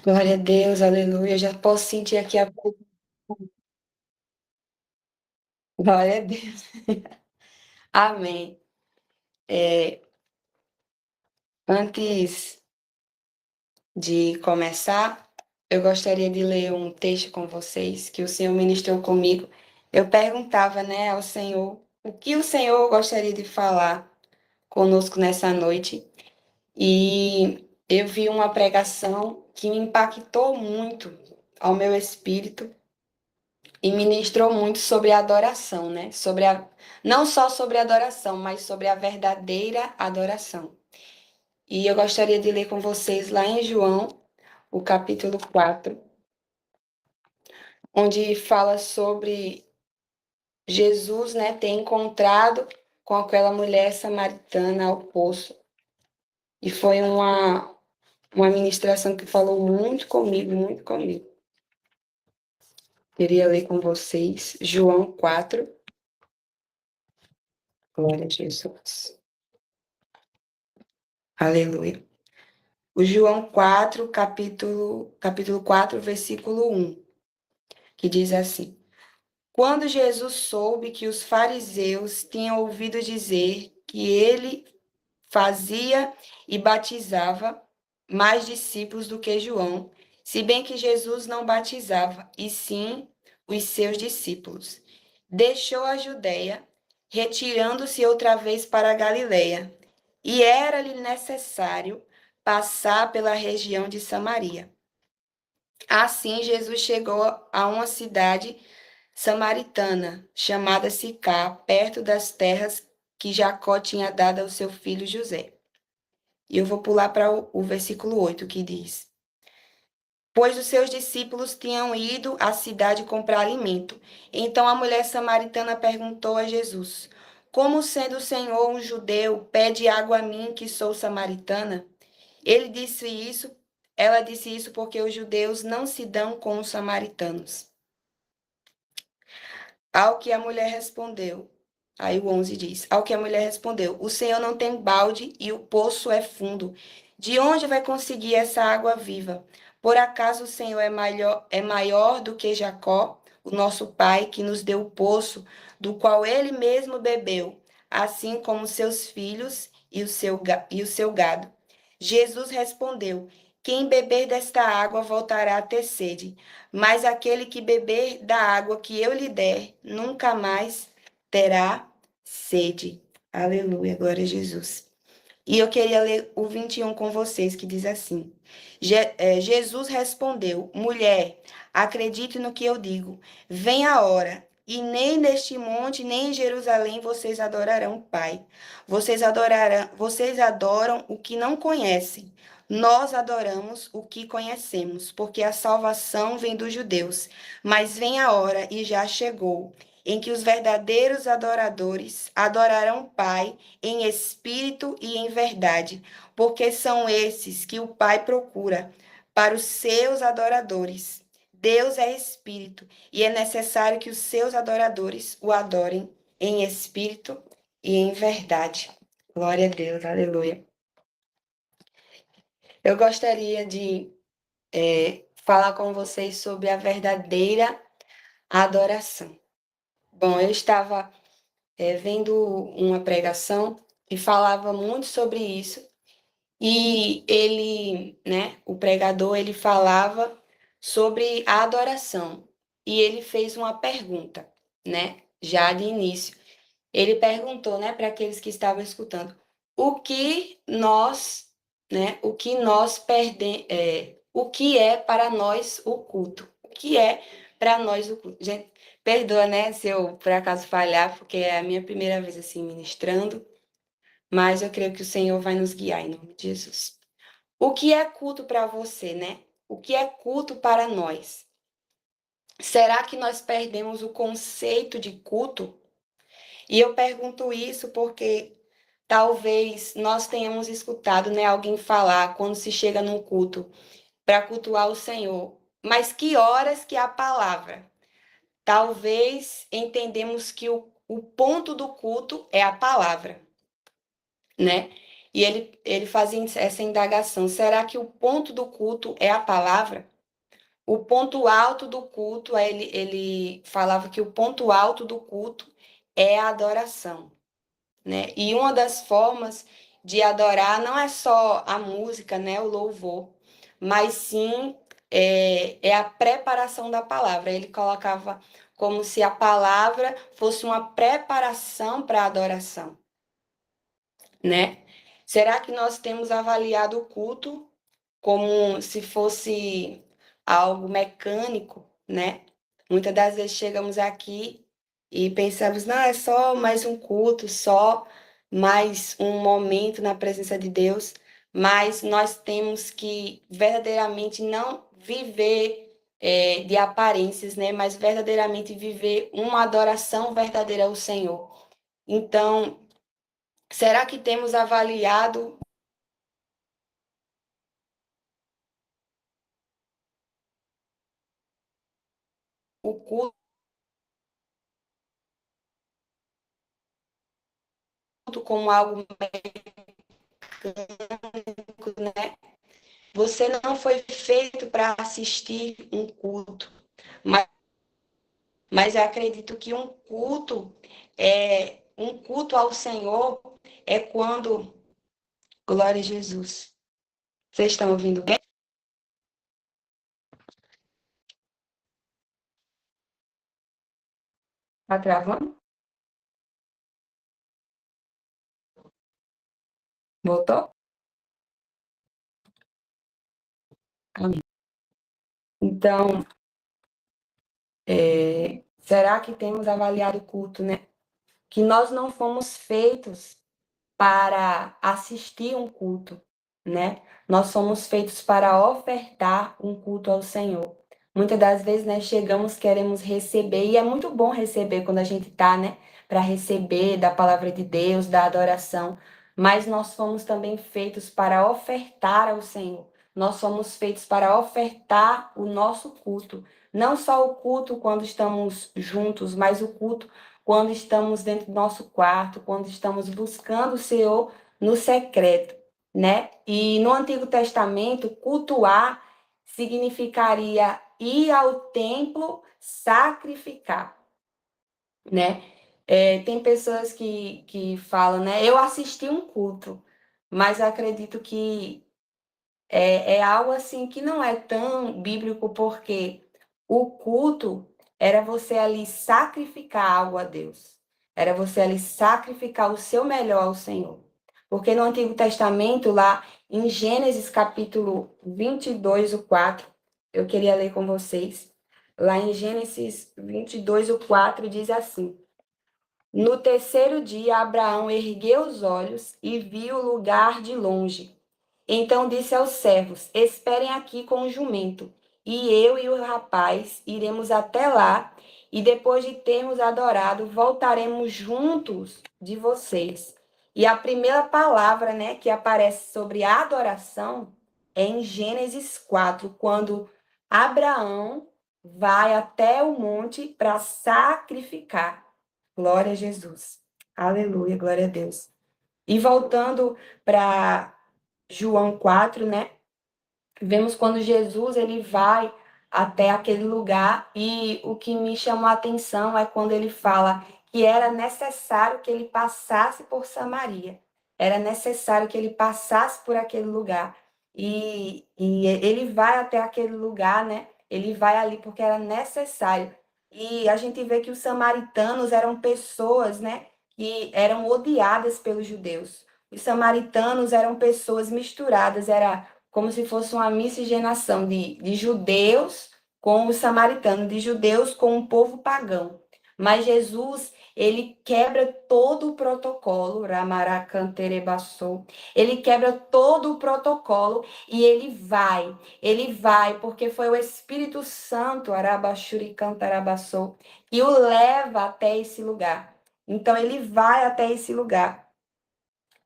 Glória a Deus, aleluia. Já posso sentir aqui a. Glória a Deus. Amém. É, antes de começar, eu gostaria de ler um texto com vocês que o Senhor ministrou comigo. Eu perguntava, né, ao Senhor o que o Senhor gostaria de falar conosco nessa noite. E eu vi uma pregação que me impactou muito ao meu espírito e ministrou muito sobre a adoração, né? Não só sobre a adoração, mas sobre a verdadeira adoração. E eu gostaria de ler com vocês lá em João, o capítulo 4, onde fala sobre Jesus, né, ter encontrado com aquela mulher samaritana ao poço. E foi uma ministração que falou muito comigo, muito comigo. Queria ler com vocês João 4. Glória a Jesus. Aleluia. O João 4, capítulo 4, versículo 1, que diz assim: Quando Jesus soube que os fariseus tinham ouvido dizer que ele fazia e batizava mais discípulos do que João, se bem que Jesus não batizava, e sim os seus discípulos, deixou a Judéia, retirando-se outra vez para a Galiléia, e era-lhe necessário passar pela região de Samaria. Assim, Jesus chegou a uma cidade samaritana, chamada Sicá, perto das terras que Jacó tinha dado ao seu filho José. E eu vou pular para o versículo 8, que diz: Pois os seus discípulos tinham ido à cidade comprar alimento. Então a mulher samaritana perguntou a Jesus: Como sendo o Senhor um judeu, pede água a mim, que sou samaritana? Ele disse isso, ela disse isso porque os judeus não se dão com os samaritanos. Ao que a mulher respondeu, aí o 11 diz: Ao que a mulher respondeu: O Senhor não tem balde e o poço é fundo. De onde vai conseguir essa água viva? Por acaso o Senhor é maior do que Jacó, o nosso pai, que nos deu o poço, do qual ele mesmo bebeu, assim como seus filhos e o seu gado? Jesus respondeu: Quem beber desta água voltará a ter sede. Mas aquele que beber da água que eu lhe der, nunca mais terá sede. Aleluia, glória a Jesus. E eu queria ler o 21 com vocês, que diz assim: Jesus respondeu: Mulher, acredite no que eu digo. Vem a hora, e nem neste monte, nem em Jerusalém vocês adorarão o Pai. Vocês adoram o que não conhecem. Nós adoramos o que conhecemos, porque a salvação vem dos judeus. Mas vem a hora, e já chegou, em que os verdadeiros adoradores adorarão o Pai em espírito e em verdade, porque são esses que o Pai procura para os seus adoradores. Deus é espírito, e é necessário que os seus adoradores o adorem em espírito e em verdade. Glória a Deus, aleluia. Eu gostaria de falar com vocês sobre a verdadeira adoração. Bom, eu estava vendo uma pregação que falava muito sobre isso. E ele, né, o pregador, ele falava sobre a adoração. E ele fez uma pergunta, né, já de início. Ele perguntou, né, para aqueles que estavam escutando, o que nós perdemos, o que é para nós o culto? O que é para nós o culto? Gente, perdoa, né, se eu por acaso falhar, porque é a minha primeira vez assim ministrando, mas eu creio que o Senhor vai nos guiar em nome de Jesus. O que é culto para você, né? O que é culto para nós? Será que nós perdemos o conceito de culto? E eu pergunto isso porque talvez nós tenhamos escutado, né, alguém falar quando se chega num culto para cultuar o Senhor. Mas que horas que é a palavra? Talvez entendemos que o ponto do culto é a palavra, né? E ele fazia essa indagação: será que o ponto do culto é a palavra? O ponto alto do culto, ele falava que o ponto alto do culto é a adoração, né? E uma das formas de adorar não é só a música, né, o louvor, mas sim é a preparação da palavra. Ele colocava como se a palavra fosse uma preparação para a adoração, né? Será que nós temos avaliado o culto como se fosse algo mecânico, né? Muitas das vezes chegamos aqui e pensamos, não, é só mais um culto, só mais um momento na presença de Deus, mas nós temos que verdadeiramente não viver de aparências, né? Mas verdadeiramente viver uma adoração verdadeira ao Senhor. Então, será que temos avaliado o culto como algo mecânico, né? Você não foi feito para assistir um culto, mas, mas eu acredito que um culto ao Senhor é quando, glória a Jesus. Vocês estão ouvindo bem? Tá travando? Voltou? Amém. Então, será que temos avaliado o culto, né? Que nós não fomos feitos para assistir um culto, né? Nós somos feitos para ofertar um culto ao Senhor. Muitas das vezes, né, chegamos, queremos receber, e é muito bom receber quando a gente tá, né, para receber da palavra de Deus, da adoração, mas nós fomos também feitos para ofertar ao Senhor. Nós somos feitos para ofertar o nosso culto, não só o culto quando estamos juntos, mas o culto quando estamos dentro do nosso quarto, quando estamos buscando o Senhor no secreto, né? E no Antigo Testamento, cultuar significaria ir ao templo sacrificar, né? Tem pessoas que falam, né? Eu assisti um culto, mas acredito que é algo assim que não é tão bíblico, porque o culto era você ali sacrificar algo a Deus. Era você ali sacrificar o seu melhor ao Senhor. Porque no Antigo Testamento, lá em Gênesis capítulo 22, o 4, eu queria ler com vocês. Lá em Gênesis 22, o 4, diz assim: no terceiro dia, Abraão ergueu os olhos e viu o lugar de longe. Então disse aos servos: esperem aqui com o jumento, e eu e o rapaz iremos até lá, e depois de termos adorado, voltaremos juntos de vocês. E a primeira palavra, né, que aparece sobre a adoração é em Gênesis 4, quando Abraão vai até o monte para sacrificar. Glória a Jesus. Aleluia, glória a Deus. E voltando para João 4, né? Vemos quando Jesus ele vai até aquele lugar e o que me chamou a atenção é quando ele fala que era necessário que ele passasse por Samaria. Era necessário que ele passasse por aquele lugar. E ele vai até aquele lugar, né? Ele vai ali porque era necessário. E a gente vê que os samaritanos eram pessoas, né? Que eram odiadas pelos judeus. Os samaritanos eram pessoas misturadas, era como se fosse uma miscigenação de judeus com os samaritanos, de judeus com o povo pagão. Mas Jesus, ele quebra todo o protocolo, Ramaracanterebaçou, ele quebra todo o protocolo e ele vai, porque foi o Espírito Santo, Arabaxuricantarabaçou, que o leva até esse lugar. Então, ele vai até esse lugar.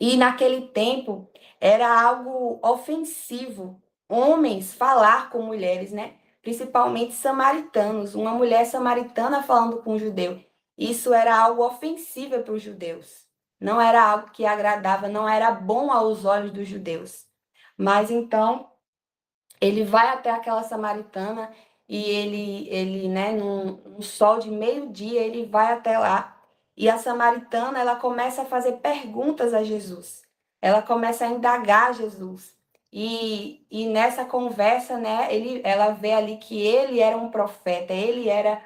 E naquele tempo era algo ofensivo homens falar com mulheres, né? Principalmente samaritanos, uma mulher samaritana falando com um judeu. Isso era algo ofensivo para os judeus. Não era algo que agradava, não era bom aos olhos dos judeus. Mas então ele vai até aquela samaritana e né, num sol de meio-dia, ele vai até lá. E a samaritana, ela começa a fazer perguntas a Jesus. Ela começa a indagar Jesus. E nessa conversa, né, ela vê ali que ele era um profeta, ele era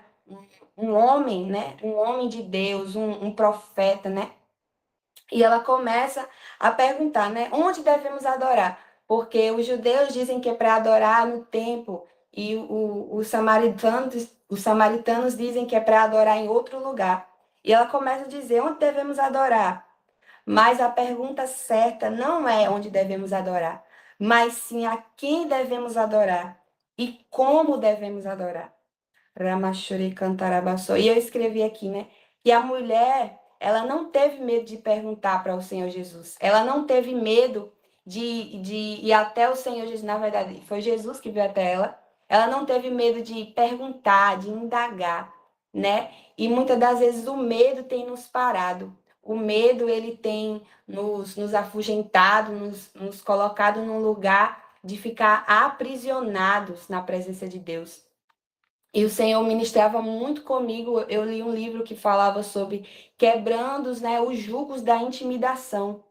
um homem, né, um homem de Deus, um profeta, né? E ela começa a perguntar, né, onde devemos adorar? Porque os judeus dizem que é para adorar no templo e os samaritanos dizem que é para adorar em outro lugar. E ela começa a dizer onde devemos adorar. Mas a pergunta certa não é onde devemos adorar, mas sim a quem devemos adorar e como devemos adorar. Ramachuri Cantarabaçô. E eu escrevi aqui, né? Que a mulher, ela não teve medo de perguntar para o Senhor Jesus. Ela não teve medo de ir até o Senhor Jesus. Na verdade, foi Jesus que veio até ela. Ela não teve medo de perguntar, de indagar, né? E muitas das vezes o medo tem nos parado. O medo, ele tem nos afugentado, nos colocado num lugar de ficar aprisionados na presença de Deus. E o Senhor ministrava muito comigo. Eu li um livro que falava sobre quebrando, né, os julgos da intimidação.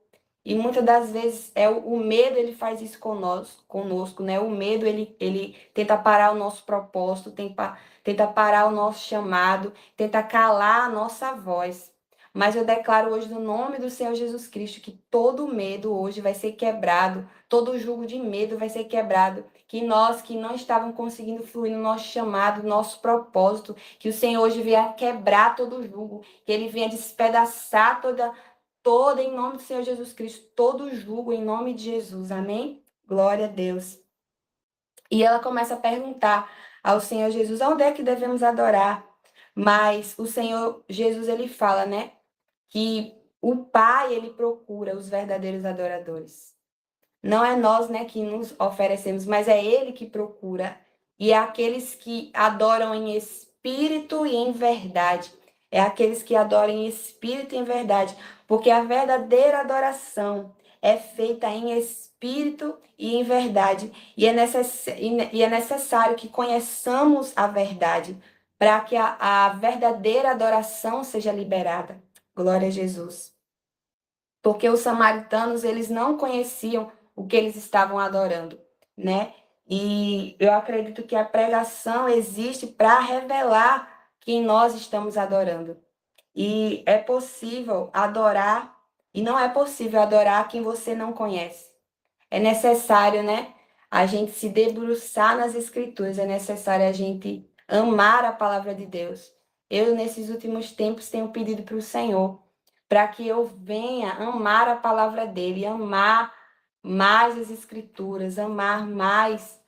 E muitas das vezes o medo, ele faz isso conosco, né? O medo, ele tenta parar o nosso propósito, tenta parar o nosso chamado, tenta calar a nossa voz. Mas eu declaro hoje, no nome do Senhor Jesus Cristo, que todo medo hoje vai ser quebrado, todo julgo de medo vai ser quebrado, que nós que não estavam conseguindo fluir no nosso chamado, no nosso propósito, que o Senhor hoje venha quebrar todo julgo, que Ele venha despedaçar toda em nome do Senhor Jesus Cristo, todo julgo em nome de Jesus, amém? Glória a Deus. E ela começa a perguntar ao Senhor Jesus, onde é que devemos adorar? Mas o Senhor Jesus, ele fala, né, que o Pai, ele procura os verdadeiros adoradores. Não é nós, né, que nos oferecemos, mas é Ele que procura. E é aqueles que adoram em espírito e em verdade. É aqueles que adoram em espírito e em verdade. Porque a verdadeira adoração é feita em espírito e em verdade. E é necessário que conheçamos a verdade para que a verdadeira adoração seja liberada. Glória a Jesus. Porque os samaritanos, eles não conheciam o que eles estavam adorando, né? E eu acredito que a pregação existe para revelar quem nós estamos adorando. E é possível adorar, e não é possível adorar quem você não conhece. É necessário, né, a gente se debruçar nas escrituras, é necessário a gente amar a palavra de Deus. Eu, nesses últimos tempos, tenho pedido para o Senhor para que eu venha amar a palavra dele, amar mais as escrituras, amar mais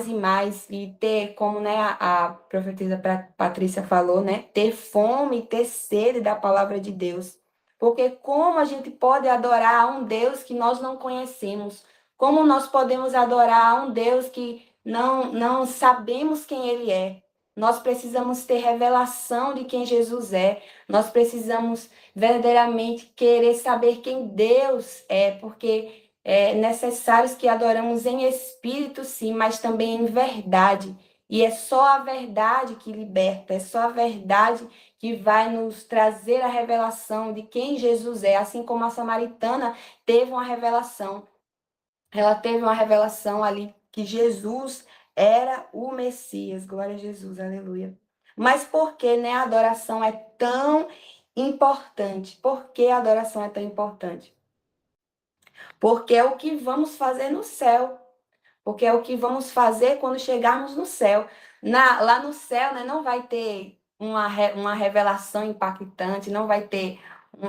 e mais, e ter, como, né, a profetisa Patrícia falou, né, ter fome e ter sede da palavra de Deus. Porque como a gente pode adorar a um Deus que nós não conhecemos? Como nós podemos adorar a um Deus que não sabemos quem ele é? Nós precisamos ter revelação de quem Jesus é. Nós precisamos verdadeiramente querer saber quem Deus é, porque é necessário que adoramos em espírito, sim, mas também em verdade. E é só a verdade que liberta, é só a verdade que vai nos trazer a revelação de quem Jesus é, assim como a samaritana teve uma revelação. Ela teve uma revelação ali que Jesus era o Messias. Glória a Jesus, aleluia. Mas por que, né, a adoração é tão importante? Por que a adoração é tão importante? Porque é o que vamos fazer no céu. Porque é o que vamos fazer quando chegarmos no céu. Lá no céu, né, não vai ter uma revelação impactante, não vai ter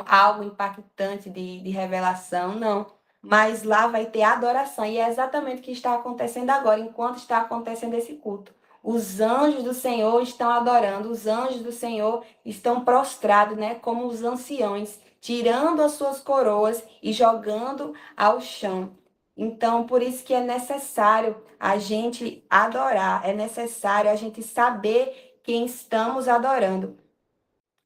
algo impactante de revelação, não. Mas lá vai ter adoração. E é exatamente o que está acontecendo agora, enquanto está acontecendo esse culto. Os anjos do Senhor estão adorando, os anjos do Senhor estão prostrados, né, como os anciões, tirando as suas coroas e jogando ao chão. Então, por isso que é necessário a gente adorar, é necessário a gente saber quem estamos adorando.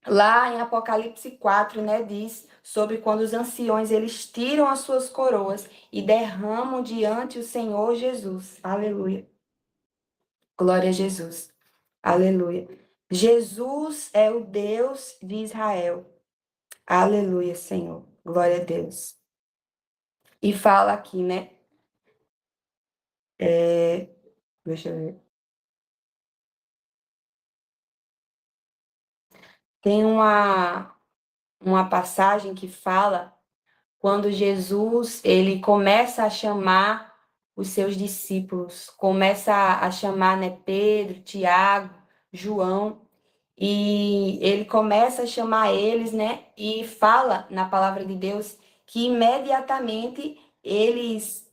Lá em Apocalipse 4, né, diz sobre quando os anciões eles tiram as suas coroas e derramam diante o Senhor Jesus. Aleluia. Glória a Jesus. Aleluia. Jesus é o Deus de Israel. Aleluia, Senhor. Glória a Deus. E fala aqui, né? Deixa eu ver. Tem uma passagem que fala quando Jesus ele começa a chamar os seus discípulos, começa a chamar, né, Pedro, Tiago, João, e ele começa a chamar eles, né, e fala na palavra de Deus que imediatamente eles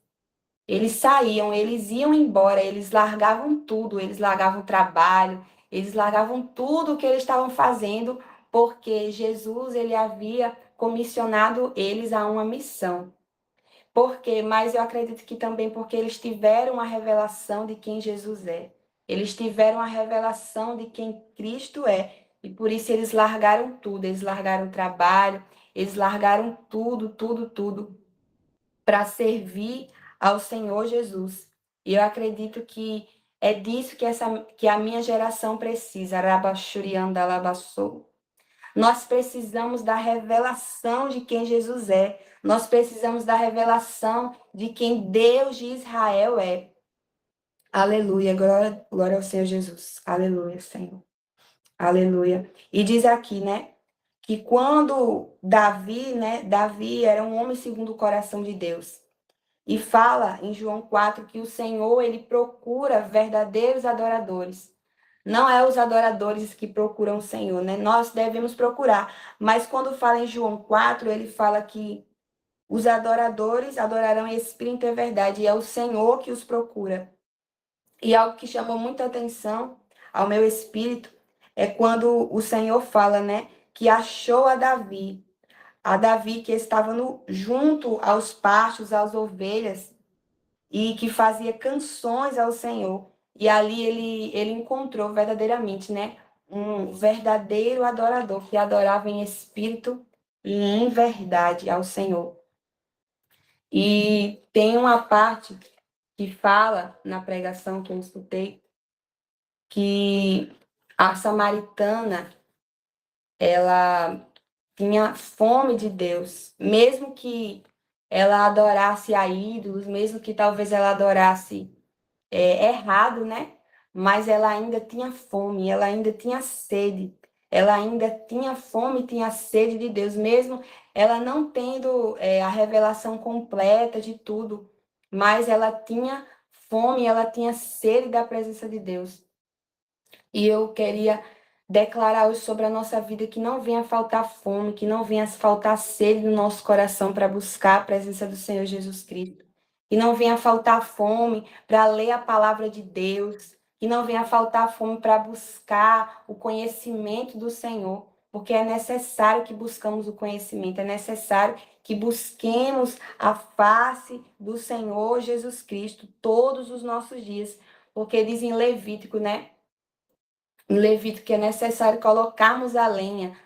saíam, eles iam embora, eles largavam tudo, eles largavam o trabalho, eles largavam tudo o que eles estavam fazendo, porque Jesus ele havia comissionado eles a uma missão. Por quê? Mas eu acredito que também porque eles tiveram a revelação de quem Jesus é. Eles tiveram a revelação de quem Cristo é. E por isso eles largaram tudo, eles largaram o trabalho, eles largaram tudo, tudo, tudo para servir ao Senhor Jesus. E eu acredito que é disso que a minha geração precisa. Rabachuriandalabassou. Nós precisamos da revelação de quem Jesus é. Nós precisamos da revelação de quem Deus de Israel é. Aleluia, glória, glória ao Senhor Jesus. Aleluia, Senhor. Aleluia. E diz aqui, né, que quando Davi, né, Davi era um homem segundo o coração de Deus. E fala em João 4 que o Senhor, ele procura verdadeiros adoradores. Não é os adoradores que procuram o Senhor, né? Nós devemos procurar. Mas quando fala em João 4, ele fala que os adoradores adorarão em espírito e em verdade, e é o Senhor que os procura. E algo que chamou muita atenção ao meu espírito é quando o Senhor fala, né, que achou a Davi que estava junto aos pastos, às ovelhas, e que fazia canções ao Senhor. E ali ele encontrou verdadeiramente, né, um verdadeiro adorador que adorava em espírito e em verdade ao Senhor. E tem uma parte que fala na pregação que eu escutei que a samaritana ela tinha fome de Deus, mesmo que ela adorasse a ídolos, mesmo que talvez ela adorasse errado, né? Mas ela ainda tinha fome, ela ainda tinha sede, ela ainda tinha fome, tinha sede de Deus, mesmo ela não tendo a revelação completa de tudo, mas ela tinha fome, ela tinha sede da presença de Deus. E eu queria declarar hoje sobre a nossa vida que não venha faltar fome, que não venha faltar sede no nosso coração para buscar a presença do Senhor Jesus Cristo. Que não venha faltar fome para ler a palavra de Deus. Que não venha faltar fome para buscar o conhecimento do Senhor. Porque é necessário que buscamos o conhecimento, é necessário que busquemos a face do Senhor Jesus Cristo todos os nossos dias. Porque diz em Levítico, né? Em Levítico é necessário colocarmos a lenha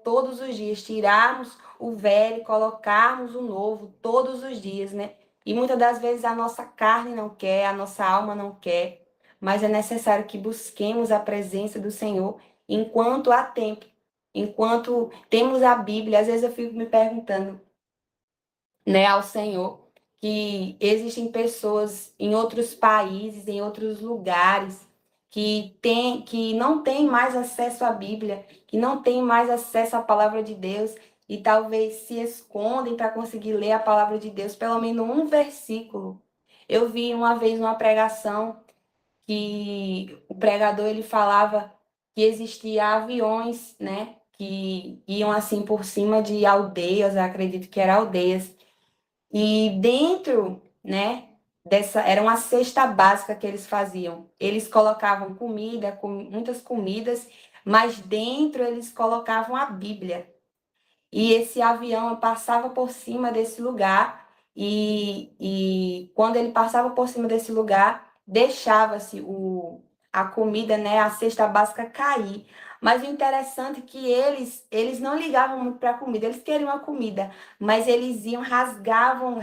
todos os dias, tirarmos o velho, colocarmos o novo todos os dias, né? E muitas das vezes a nossa carne não quer, a nossa alma não quer, mas é necessário que busquemos a presença do Senhor enquanto há tempo, enquanto temos a Bíblia. Às vezes eu fico me perguntando, né, ao Senhor, que existem pessoas em outros países, em outros lugares, que não têm mais acesso à Bíblia, que não têm mais acesso à palavra de Deus, e talvez se escondem para conseguir ler a palavra de Deus, pelo menos um versículo. Eu vi uma vez uma pregação que o pregador ele falava que existia aviões, né, que iam assim por cima de aldeias, eu acredito que eram aldeias, e dentro, né, era uma cesta básica que eles faziam. Eles colocavam comida, muitas comidas, mas dentro eles colocavam a Bíblia. E esse avião passava por cima desse lugar, e quando ele passava por cima desse lugar, deixava-se a comida, né, a cesta básica cair. Mas o interessante é que eles não ligavam muito para a comida, eles queriam a comida, mas eles iam, rasgavam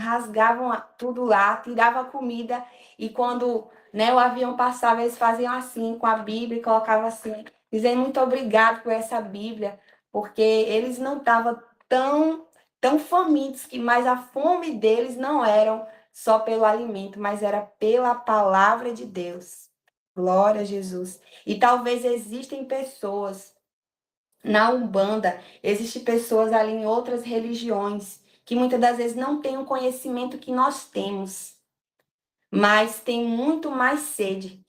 tudo lá, tiravam a comida, e quando, né, o avião passava, eles faziam assim, com a Bíblia, e colocavam assim, dizendo muito obrigado por essa Bíblia, porque eles não estavam tão famintos, mas a fome deles não era só pelo alimento, mas era pela palavra de Deus. Glória a Jesus. E talvez existem pessoas na Umbanda, existem pessoas ali em outras religiões que muitas das vezes não têm o conhecimento que nós temos, mas têm muito mais sede,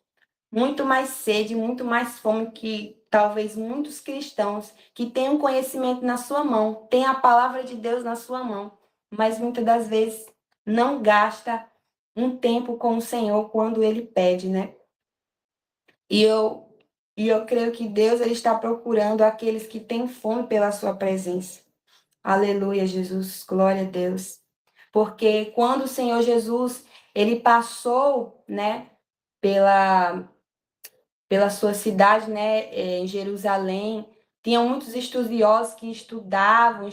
muito mais fome que talvez muitos cristãos que têm um conhecimento na sua mão, têm a palavra de Deus na sua mão, mas muitas das vezes não gasta um tempo com o Senhor quando ele pede, né? E eu creio que Deus ele está procurando aqueles que têm fome pela sua presença. Aleluia, Jesus, glória a Deus. Porque quando o Senhor Jesus, ele passou, né, pela sua cidade, né, em Jerusalém, tinham muitos estudiosos que estudavam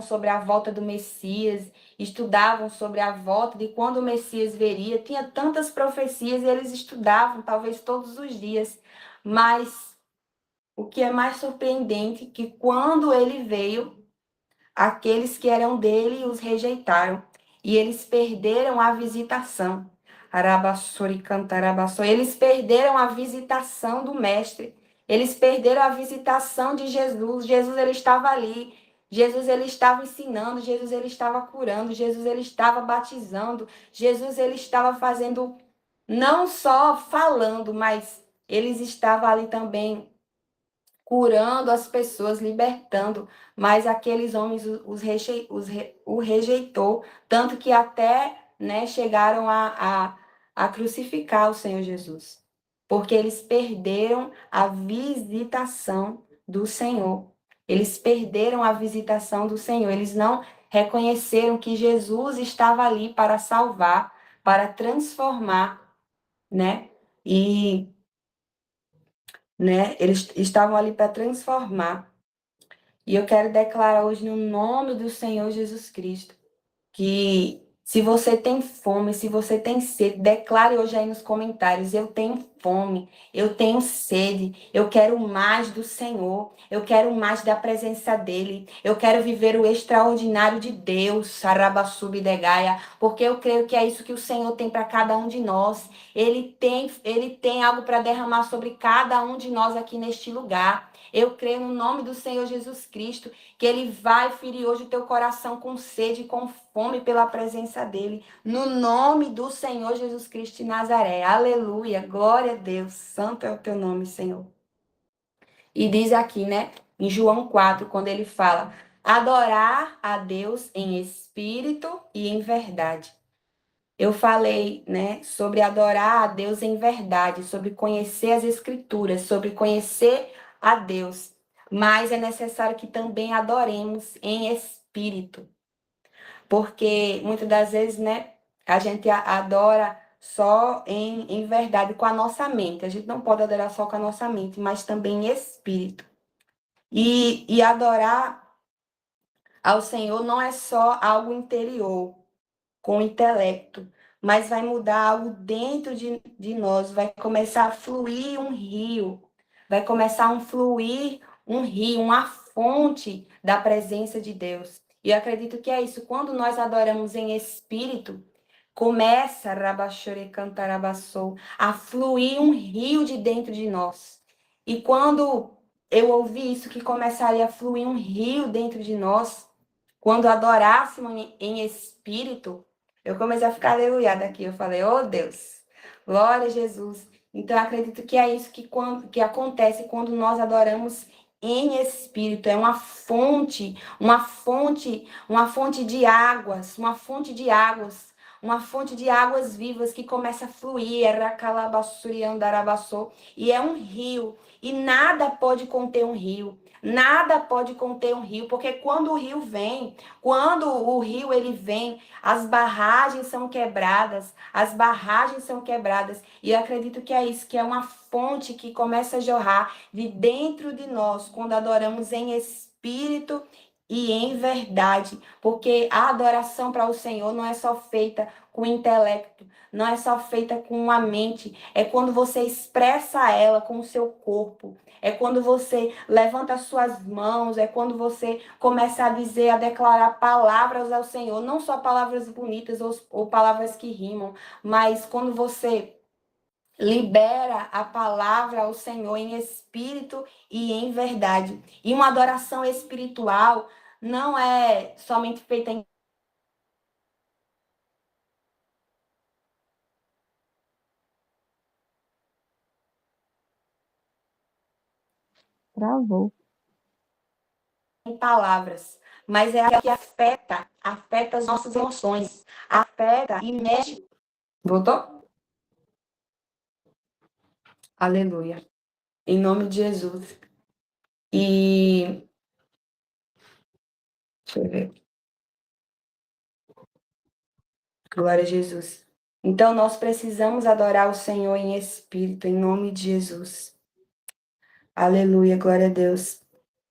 sobre a volta do Messias, estudavam sobre a volta de quando o Messias veria. Tinha tantas profecias e eles estudavam, talvez todos os dias. Mas o que é mais surpreendente é que quando ele veio, aqueles que eram dele os rejeitaram e eles perderam a visitação. Arabassori cantarabassori. Eles perderam a visitação do mestre. Eles perderam a visitação de Jesus. Jesus ele estava ali. Jesus ele estava ensinando, Jesus ele estava curando, Jesus ele estava batizando, Jesus ele estava fazendo não só falando, mas eles estavam ali também curando as pessoas, libertando, mas aqueles homens o rejeitou, tanto que até, né, chegaram a crucificar o Senhor Jesus, porque eles perderam a visitação do Senhor. Eles perderam a visitação do Senhor, eles não reconheceram que Jesus estava ali para salvar, para transformar, né? E eles estavam ali para transformar. E eu quero declarar hoje no nome do Senhor Jesus Cristo que se você tem fome, se você tem sede, declare hoje aí nos comentários: eu tenho fome, eu tenho sede, eu quero mais do Senhor, eu quero mais da presença dele, eu quero viver o extraordinário de Deus, Sarabassubidegaia, porque eu creio que é isso que o Senhor tem para cada um de nós. Ele tem algo para derramar sobre cada um de nós aqui neste lugar. Eu creio no nome do Senhor Jesus Cristo que ele vai ferir hoje o teu coração com sede e com fome pela presença dele, no nome do Senhor Jesus Cristo de Nazaré. Aleluia, glória a Deus, santo é o teu nome, Senhor. E diz aqui, né, em João 4, quando ele fala: adorar a Deus em espírito e em verdade. Eu falei, né, sobre adorar a Deus em verdade, sobre conhecer as Escrituras, sobre conhecer a Deus. Mas é necessário que também adoremos em espírito, porque muitas das vezes, né, a gente adora só em verdade com a nossa mente. A gente não pode adorar só com a nossa mente, mas também em espírito. E adorar ao Senhor não é só algo interior, com o intelecto, mas vai mudar algo dentro de nós, vai começar a fluir um rio, vai começar a fluir um rio, uma fonte da presença de Deus. E eu acredito que é isso, quando nós adoramos em espírito, começa, Rabachore Cantarabassou, a fluir um rio de dentro de nós. E quando eu ouvi isso, que começaria a fluir um rio dentro de nós, quando adorássemos em espírito, eu comecei a ficar aleluiada aqui. Eu falei: oh Deus, glória a Jesus. Então, eu acredito que é isso que acontece quando nós adoramos em espírito. É uma fonte de águas, uma fonte de águas vivas que começa a fluir, Eracalabassuriandarabassô, e é um rio, e nada pode conter um rio. Nada pode conter um rio, porque quando o rio ele vem, as barragens são quebradas, as barragens são quebradas, e eu acredito que é isso, que é uma fonte que começa a jorrar de dentro de nós, quando adoramos em espírito e em verdade, porque a adoração para o Senhor não é só feita com o intelecto, não é só feita com a mente, é quando você expressa ela com o seu corpo, é quando você levanta as suas mãos, é quando você começa a dizer, a declarar palavras ao Senhor, não só palavras bonitas ou palavras que rimam, mas quando você libera a palavra ao Senhor em espírito e em verdade. E uma adoração espiritual não é somente feita em Travou. palavras, mas é a que afeta as nossas emoções, afeta e mexe. Voltou? Aleluia. Em nome de Jesus. E deixa eu ver. Glória a Jesus. Então nós precisamos adorar o Senhor em espírito, em nome de Jesus. Aleluia, glória a Deus.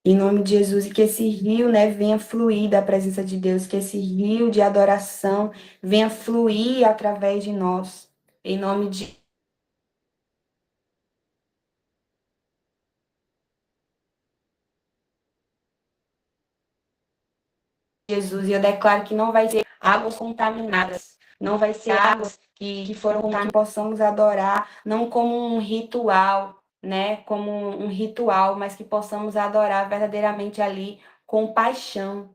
Em nome de Jesus, e que esse rio, né, venha fluir da presença de Deus, que esse rio de adoração venha fluir através de nós. Em nome de Jesus, e eu declaro que não vai ser águas contaminadas, não vai ser águas que foram contaminadas, que possamos adorar, não como um ritual, né, como um ritual, mas que possamos adorar verdadeiramente ali com paixão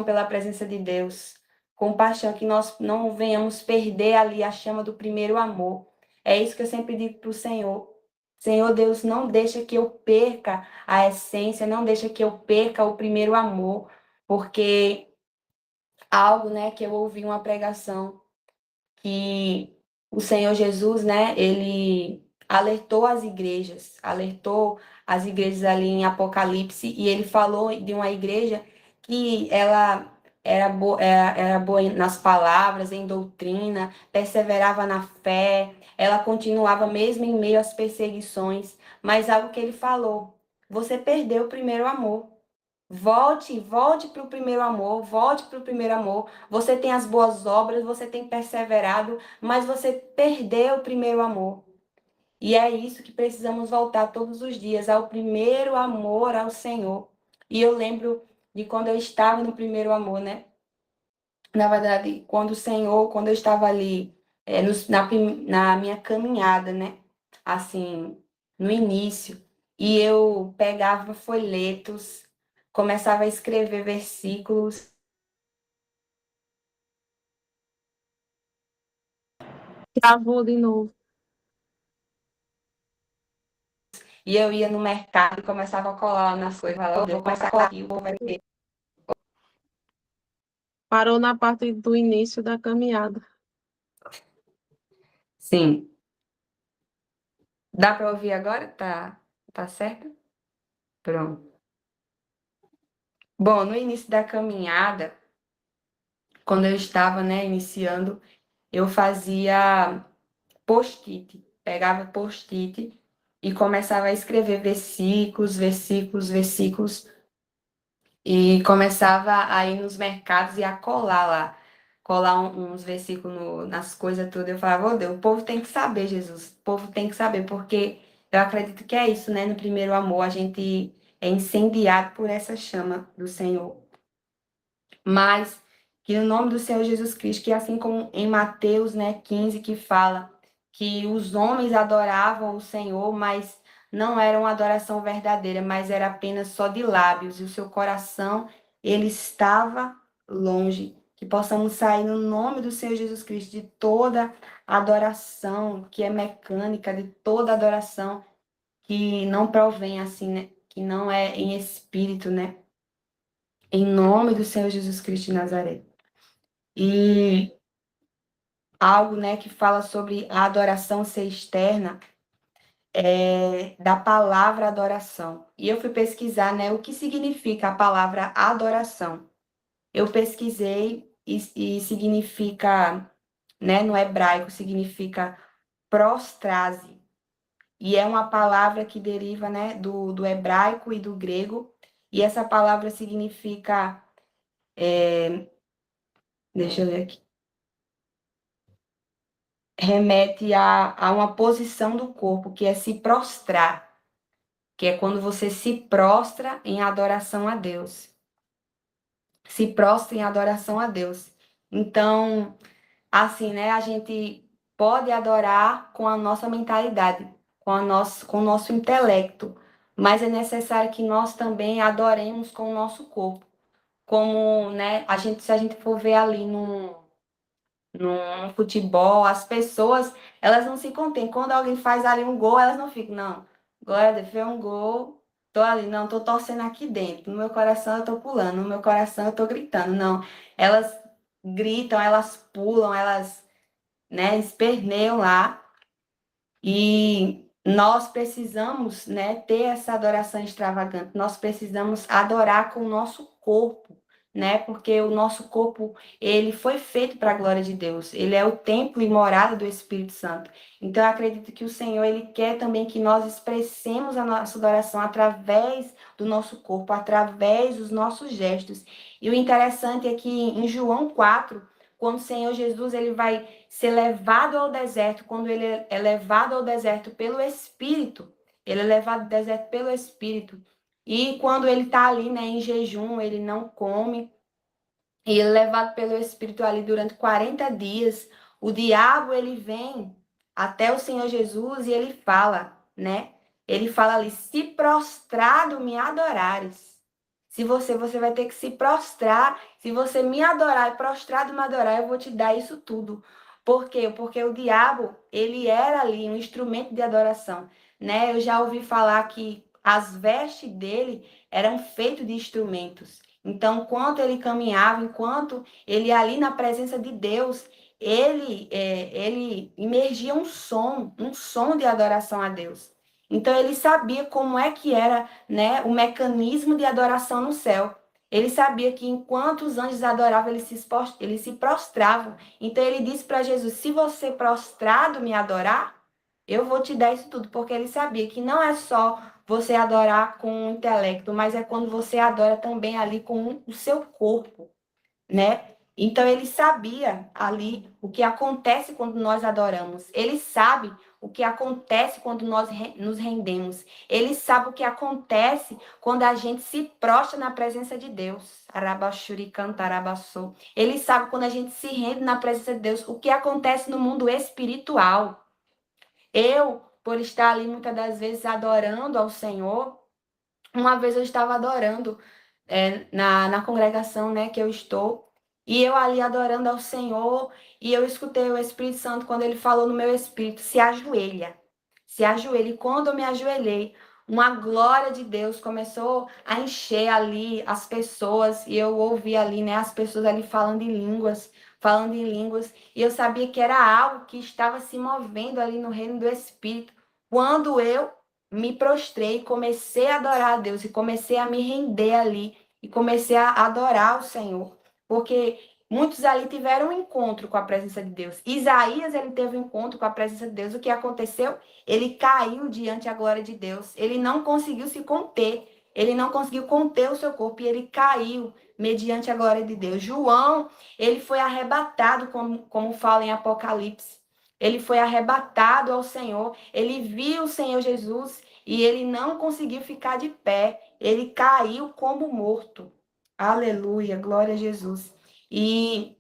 pela presença de Deus, com paixão, que nós não venhamos perder ali a chama do primeiro amor. É isso que eu sempre digo para o Senhor. Senhor Deus, não deixa que eu perca a essência, não deixa que eu perca o primeiro amor, porque algo, né, que eu ouvi uma pregação que o Senhor Jesus, né, ele alertou as igrejas ali em Apocalipse, e ele falou de uma igreja que ela era boa nas palavras, em doutrina, perseverava na fé, ela continuava mesmo em meio às perseguições, mas algo que ele falou, você perdeu o primeiro amor. Volte para o primeiro amor, volte para o primeiro amor. Você tem as boas obras, você tem perseverado, mas você perdeu o primeiro amor. E é isso que precisamos voltar todos os dias, ao primeiro amor ao Senhor. E eu lembro de quando eu estava no primeiro amor, né? Na verdade, quando eu estava ali, na minha caminhada, né? Assim, no início, e eu pegava folhetos, começava a escrever versículos, Travou de novo. e eu ia no mercado e começava a colar nas coisas, falava, "Oh, eu vou começar a colar aqui, o povo vai ver." Parou na parte do início da caminhada. Sim. Dá para ouvir agora? Tá certo? Pronto. Bom, no início da caminhada, quando eu estava, né, iniciando, eu fazia post-it, pegava post-it e começava a escrever versículos, e começava a ir nos mercados e a colar lá, colar uns versículos nas coisas tudo. Eu falava, oh Deus, o povo tem que saber, Jesus, o povo tem que saber, porque eu acredito que é isso, né? No primeiro amor, a gente é incendiado por essa chama do Senhor. Mas que no nome do Senhor Jesus Cristo, que assim como em Mateus, né, 15, que fala que os homens adoravam o Senhor, mas não era uma adoração verdadeira, mas era apenas só de lábios, e o seu coração, ele estava longe. Que possamos sair no nome do Senhor Jesus Cristo de toda adoração que é mecânica, de toda adoração que não provém assim, né, que não é em espírito, né? Em nome do Senhor Jesus Cristo de Nazaré. E algo, né, que fala sobre a adoração ser externa, da palavra adoração. E eu fui pesquisar, né, o que significa a palavra adoração. Eu pesquisei e significa, né, no hebraico, significa prostrase. E é uma palavra que deriva, né, do hebraico e do grego. E essa palavra significa, deixa eu ver aqui, remete a uma posição do corpo, que é se prostrar, que é quando você se prostra em adoração a Deus. Se prostra em adoração a Deus. Então, assim, né, a gente pode adorar com a nossa mentalidade, com o nosso intelecto, mas é necessário que nós também adoremos com o nosso corpo. Como, né, se a gente for ver ali no futebol, as pessoas, elas não se contêm. Quando alguém faz ali um gol, elas não ficam, não, glória a Deus, foi um gol, tô ali, não, tô torcendo aqui dentro. No meu coração eu tô pulando, no meu coração eu tô gritando. Não, elas gritam, elas pulam, elas, né, esperneiam lá. E nós precisamos, né, ter essa adoração extravagante. Nós precisamos adorar com o nosso corpo, né? Porque o nosso corpo, ele foi feito para a glória de Deus. Ele é o templo e morada do Espírito Santo. Então, eu acredito que o Senhor, ele quer também que nós expressemos a nossa adoração através do nosso corpo, através dos nossos gestos. E o interessante é que em João 4, quando o Senhor Jesus, ele vai ser levado ao deserto, quando ele é levado ao deserto pelo Espírito, ele é levado ao deserto pelo Espírito. E quando ele está ali, né, em jejum, ele não come, e ele é levado pelo Espírito ali durante 40 dias, o diabo, ele vem até o Senhor Jesus e ele fala, né? Ele fala ali, se prostrado me adorares. Se você vai ter que se prostrar. Se você me adorar e prostrado me adorar, eu vou te dar isso tudo. Por quê? Porque o diabo, ele era ali um instrumento de adoração, né? Eu já ouvi falar que as vestes dele eram feitas de instrumentos. Então, enquanto ele caminhava, enquanto ele ali na presença de Deus, ele emergia um som de adoração a Deus. Então, ele sabia como é que era, né, o mecanismo de adoração no céu. Ele sabia que enquanto os anjos adoravam, eles se prostravam. Então, ele disse para Jesus, se você prostrado me adorar, eu vou te dar isso tudo. Porque ele sabia que não é só você adorar com o intelecto, mas é quando você adora também ali com o seu corpo, né? Então ele sabia ali o que acontece quando nós adoramos. Ele sabe o que acontece quando nós nos rendemos. Ele sabe o que acontece quando a gente se prostra na presença de Deus. Arabashuri cantarabaçou. Ele sabe quando a gente se rende na presença de Deus, o que acontece no mundo espiritual. Eu, por estar ali muitas das vezes adorando ao Senhor, uma vez eu estava adorando na congregação, né, que eu estou, e eu ali adorando ao Senhor, e eu escutei o Espírito Santo quando ele falou no meu espírito, se ajoelha, se ajoelha. E quando eu me ajoelhei, uma glória de Deus começou a encher ali as pessoas, e eu ouvi ali, né, as pessoas ali falando em línguas, e eu sabia que era algo que estava se movendo ali no reino do Espírito. Quando eu me prostrei, comecei a adorar a Deus e comecei a me render ali e comecei a adorar o Senhor, porque muitos ali tiveram um encontro com a presença de Deus. Isaías, ele teve um encontro com a presença de Deus. O que aconteceu? Ele caiu diante da glória de Deus. Ele não conseguiu se conter. Ele não conseguiu conter o seu corpo e ele caiu mediante a glória de Deus. João, ele foi arrebatado, como fala em Apocalipse. Ele foi arrebatado ao Senhor. Ele viu o Senhor Jesus e ele não conseguiu ficar de pé. Ele caiu como morto. Aleluia, glória a Jesus. E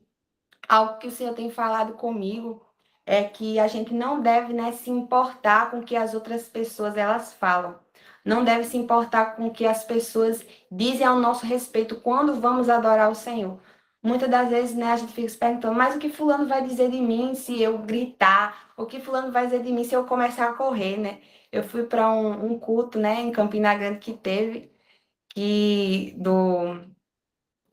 algo que o Senhor tem falado comigo é que a gente não deve, né, se importar com o que as outras pessoas elas falam. Não deve se importar com o que as pessoas dizem ao nosso respeito quando vamos adorar o Senhor. Muitas das vezes, né, a gente fica se perguntando, mas o que fulano vai dizer de mim se eu gritar? O que fulano vai dizer de mim se eu começar a correr, né? Eu fui para um culto, né, em Campina Grande que teve,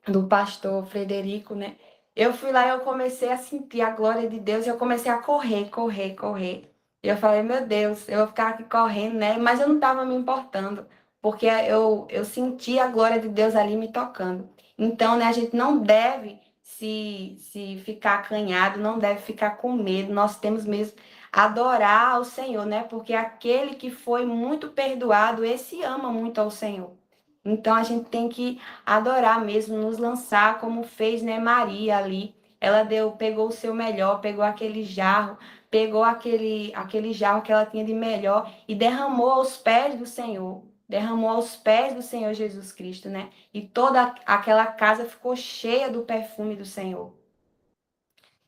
do pastor Frederico, né? Eu fui lá e eu comecei a sentir a glória de Deus, e eu comecei a correr, correr, correr. E eu falei, meu Deus, eu vou ficar aqui correndo, né? Mas eu não estava me importando, porque eu senti a glória de Deus ali me tocando. Então, né, a gente não deve se ficar acanhado, não deve ficar com medo. Nós temos mesmo adorar ao Senhor, né? Porque aquele que foi muito perdoado, esse ama muito ao Senhor. Então a gente tem que adorar mesmo, nos lançar como fez, né, Maria ali. Ela pegou o seu melhor, pegou aquele jarro, pegou aquele jarro que ela tinha de melhor e derramou aos pés do Senhor. Derramou aos pés do Senhor Jesus Cristo, né? E toda aquela casa ficou cheia do perfume do Senhor.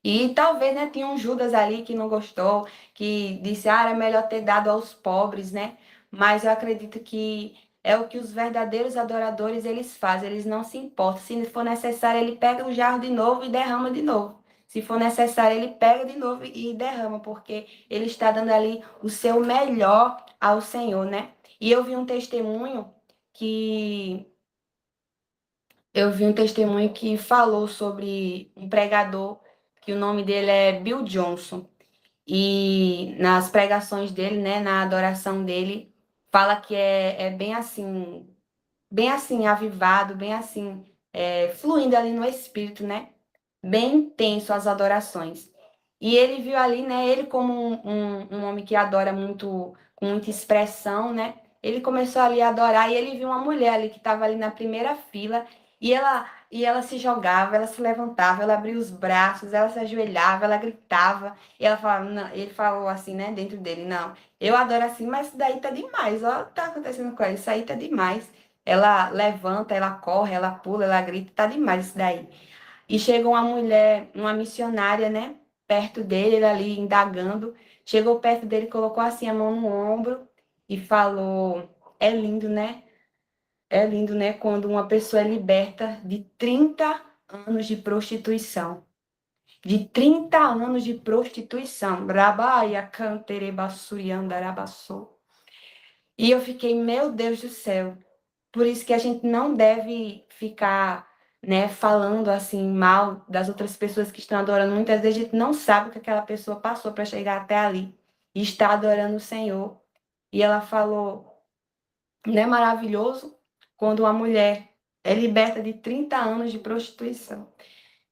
E talvez, né, tinha um Judas ali que não gostou, que disse, era melhor ter dado aos pobres, né? Mas eu acredito que é o que os verdadeiros adoradores eles fazem, eles não se importam. Se for necessário, ele pega o jarro de novo e derrama de novo. Se for necessário, ele pega de novo e derrama, porque ele está dando ali o seu melhor ao Senhor, né? E que eu vi um testemunho que falou sobre um pregador, que o nome dele é Bill Johnson. E nas pregações dele, né, na adoração dele, fala que é bem assim, avivado, bem assim, fluindo ali no espírito, né? Bem intenso as adorações. E ele viu ali, né, ele como um homem que adora muito, com muita expressão, né? Ele começou ali a adorar e ele viu uma mulher ali que estava ali na primeira fila e ela se jogava, ela se levantava, ela abria os braços, ela se ajoelhava, ela gritava. E ela falava, não, ele falou assim, né, dentro dele, não, eu adoro assim, mas isso daí tá demais, olha o que tá acontecendo com ela, isso aí tá demais. Ela levanta, ela corre, ela pula, ela grita, tá demais isso daí. E chegou uma mulher, uma missionária, né? Perto dele, ele ali indagando. Chegou perto dele, colocou assim a mão no ombro e falou: É lindo, né? É lindo, né? Quando uma pessoa é liberta de 30 anos de prostituição. De 30 anos de prostituição. Brabaia, canterebassuriandarabassou. E eu fiquei, meu Deus do céu. Por isso que a gente não deve ficar, né, falando assim mal das outras pessoas que estão adorando. Muitas vezes a gente não sabe o que aquela pessoa passou para chegar até ali e está adorando o Senhor. E ela falou, não é maravilhoso quando uma mulher é liberta de 30 anos de prostituição.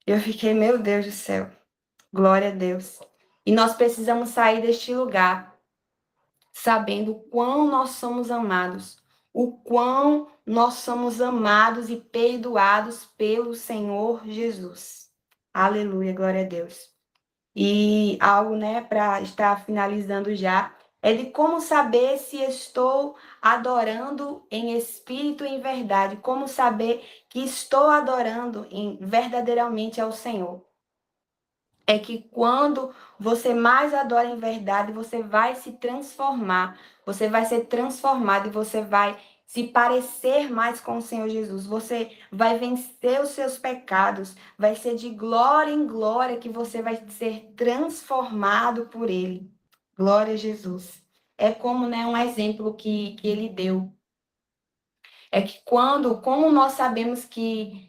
Eu fiquei, meu Deus do céu, glória a Deus. E nós precisamos sair deste lugar sabendo o quão nós somos amados, o quão nós somos amados e perdoados pelo Senhor Jesus. Aleluia, glória a Deus. E algo, né, para estar finalizando já, é de como saber se estou adorando em espírito e em verdade, como saber que estou adorando verdadeiramente ao Senhor. É que quando você mais adora em verdade, você vai se transformar, você vai ser transformado e você vai se parecer mais com o Senhor Jesus. Você vai vencer os seus pecados, vai ser de glória em glória que você vai ser transformado por Ele. Glória a Jesus. É como, né, um exemplo que ele deu. É que como nós sabemos que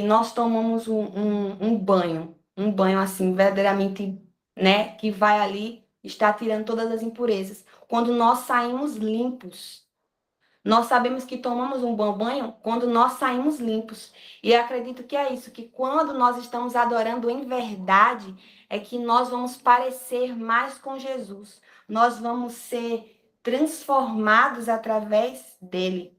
nós tomamos um banho assim, verdadeiramente, né, que vai ali, está tirando todas as impurezas. Quando nós saímos limpos, nós sabemos que tomamos um bom banho quando nós saímos limpos. E eu acredito que é isso, que quando nós estamos adorando em verdade, é que nós vamos parecer mais com Jesus. Nós vamos ser transformados através dele.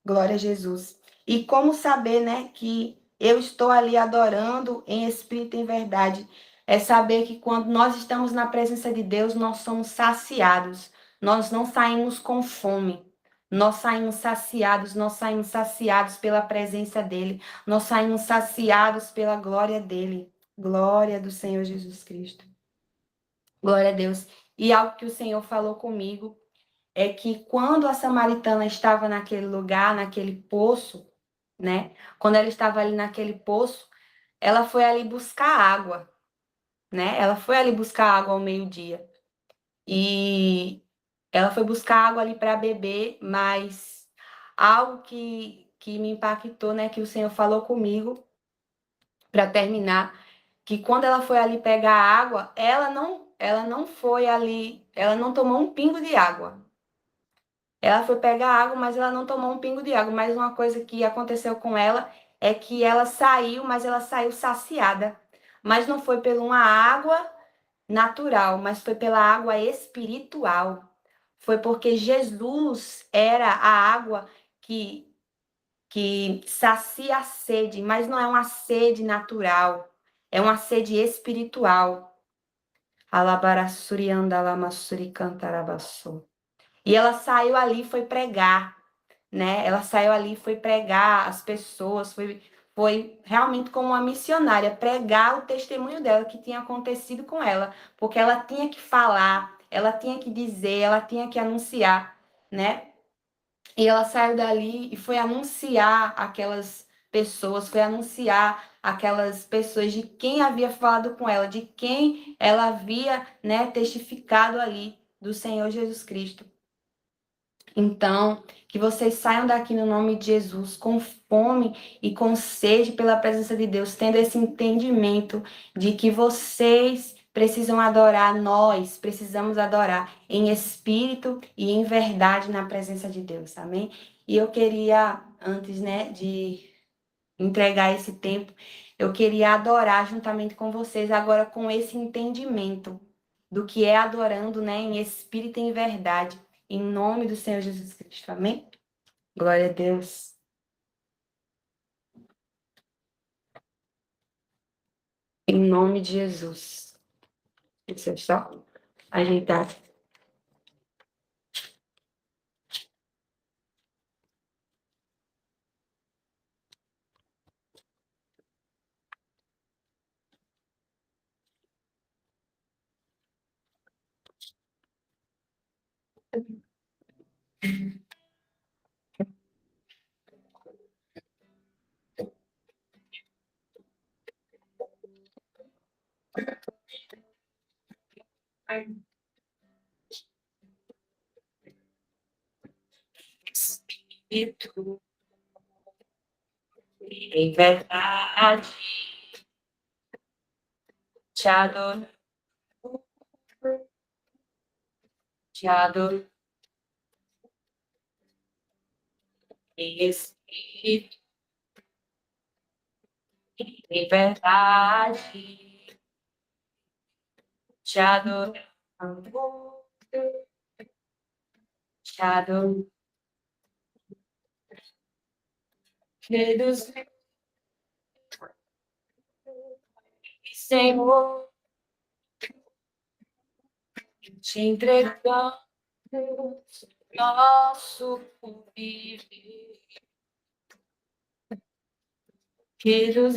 Glória a Jesus. E como saber, né, que eu estou ali adorando em espírito e em verdade? É saber que quando nós estamos na presença de Deus, nós somos saciados. Nós não saímos com fome. Nós saímos saciados pela presença dele. Nós saímos saciados pela glória dele. Glória do Senhor Jesus Cristo. Glória a Deus. E algo que o Senhor falou comigo é que quando a samaritana estava naquele lugar, naquele poço, né? Quando ela estava ali naquele poço, ela foi ali buscar água, né? Ela foi ali buscar água ao meio-dia. E ela foi buscar água ali para beber, mas algo que me impactou, né? Que o Senhor falou comigo, para terminar, que quando ela foi ali pegar água, ela não foi ali, ela não tomou um pingo de água. Ela foi pegar água, mas ela não tomou um pingo de água. Mas uma coisa que aconteceu com ela é que ela saiu, mas ela saiu saciada. Mas não foi por uma água natural, mas foi pela água espiritual. Foi porque Jesus era a água que sacia a sede, mas não é uma sede natural, é uma sede espiritual. Alabarassuri andalamassuri cantarabassou. E ela saiu ali e foi pregar, né? Ela saiu ali e foi pregar as pessoas, foi realmente como uma missionária, pregar o testemunho dela, que tinha acontecido com ela, porque ela tinha que falar, ela tinha que dizer, ela tinha que anunciar, né? E ela saiu dali e foi anunciar aquelas pessoas, foi anunciar aquelas pessoas de quem havia falado com ela, de quem ela havia, né, testificado ali do Senhor Jesus Cristo. Então, que vocês saiam daqui no nome de Jesus com fome e com sede pela presença de Deus, tendo esse entendimento de que vocês precisam adorar, nós precisamos adorar em espírito e em verdade na presença de Deus, amém? E eu queria, antes, né, de entregar esse tempo, eu queria adorar juntamente com vocês agora com esse entendimento do que é adorando, né, em espírito e em verdade, em nome do Senhor Jesus Cristo. Amém? Glória a Deus. Em nome de Jesus. Deixa eu só ajeitar. Espírito, em verdade, te adoro, te adoro, em espírito, em verdade, te adoro, te adoro, queridos Senhor, te entregamos nosso viver, queridos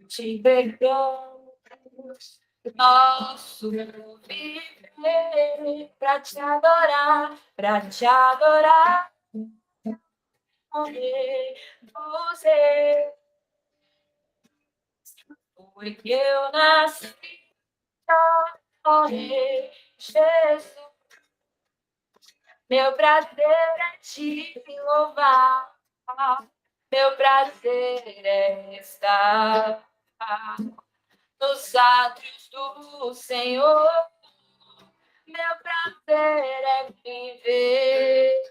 te entregamos nosso viver para te adorar, morrer, você, porque eu nasci pra morrer, Jesus. Meu prazer é te louvar, meu prazer é estar nos átrios do Senhor. Meu prazer é viver